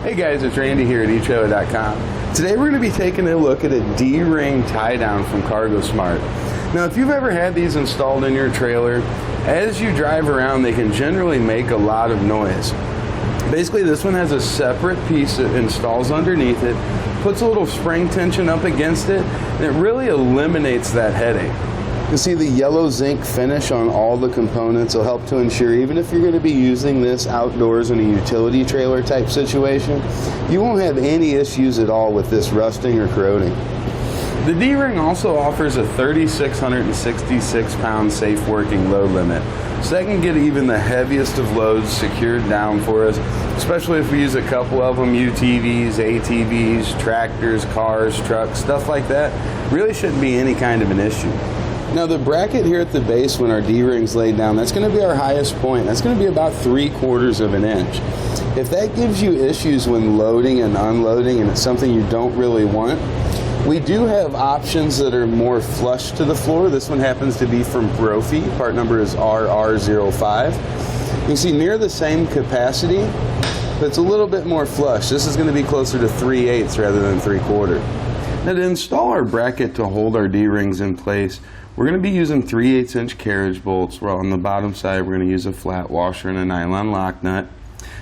Hey guys, it's Randy here at etrailer.com. Today we're going to be taking a look at a D-ring tie down from CargoSmart. Now if you've ever had these installed in your trailer, as you drive around they can generally make a lot of noise. Basically this one has a separate piece that installs underneath it, puts a little spring tension up against it, and it really eliminates that headache. You see the yellow zinc finish on all the components will help to ensure even if you're going to be using this outdoors in a utility trailer type situation, you won't have any issues at all with this rusting or corroding. The D-ring also offers a 3,666 pound safe working load limit, so that can get even the heaviest of loads secured down for us, especially if we use a couple of them, UTVs, ATVs, tractors, cars, trucks, stuff like that. Really shouldn't be any kind of an issue. Now the bracket here at the base when our D-ring's laid down, that's going to be our highest point. That's going to be about 3/4 of an inch. If that gives you issues when loading and unloading and it's something you don't really want, we do have options that are more flush to the floor. This one happens to be from Brophy. Part number is RR05. You can see near the same capacity, but it's a little bit more flush. This is going to be closer to 3/8 rather than 3/4. Now to install our bracket to hold our D-rings in place, we're going to be using 3/8 inch carriage bolts. Well, on the bottom side we're going to use a flat washer and a nylon lock nut.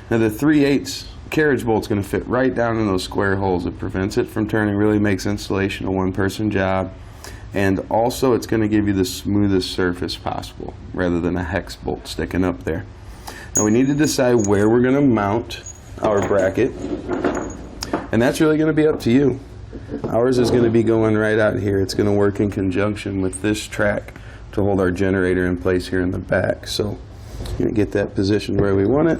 Now the 3/8 carriage bolt's going to fit right down in those square holes. It prevents it from turning, really makes installation a one-person job, and also it's going to give you the smoothest surface possible rather than a hex bolt sticking up there. Now we need to decide where we're going to mount our bracket, and that's really going to be up to you. Ours is going to be going right out here. It's going to work in conjunction with this track to hold our generator in place here in the back. So you're going to get that positioned where we want it.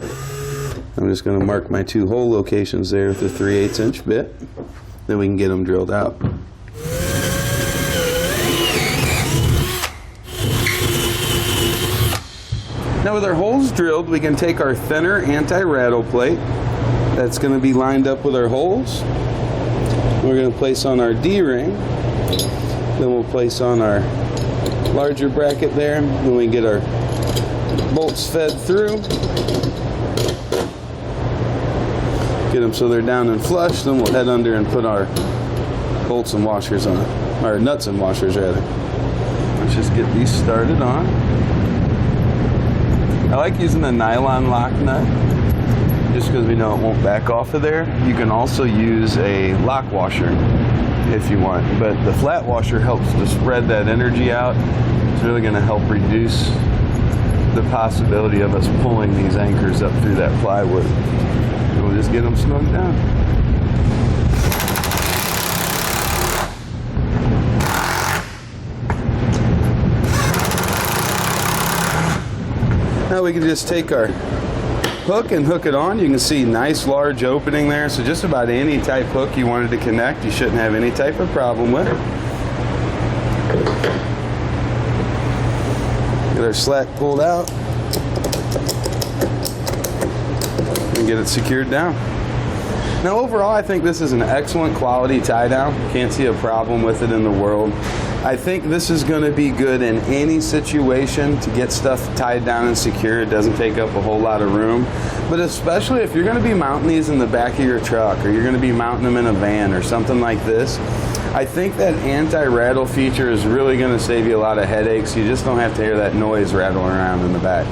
I'm just going to mark my 2 hole locations there with the 3/8 inch bit. Then we can get them drilled out. Now with our holes drilled, we can take our thinner anti-rattle plate that's going to be lined up with our holes. We're going to place on our D-ring, then we'll place on our larger bracket there, then we get our bolts fed through, get them so they're down and flush, then we'll head under and put our bolts and washers on, or nuts and washers rather. Let's just get these started on. I like using a nylon lock nut, just because we know it won't back off of there. You can also use a lock washer if you want, but the flat washer helps to spread that energy out. It's really going to help reduce the possibility of us pulling these anchors up through that plywood. And we'll just get them snug down. Now we can just take our hook and hook it on. You can see nice large opening there, so just about any type hook you wanted to connect, you shouldn't have any type of problem with. Get our slack pulled out and get it secured down. Now overall I think this is an excellent quality tie down. Can't see a problem with it in the world. I think this is going to be good in any situation to get stuff tied down and secure. It doesn't take up a whole lot of room, but especially if you're going to be mounting these in the back of your truck, or you're going to be mounting them in a van or something like this, I think that anti-rattle feature is really going to save you a lot of headaches. You just don't have to hear that noise rattle around in the back.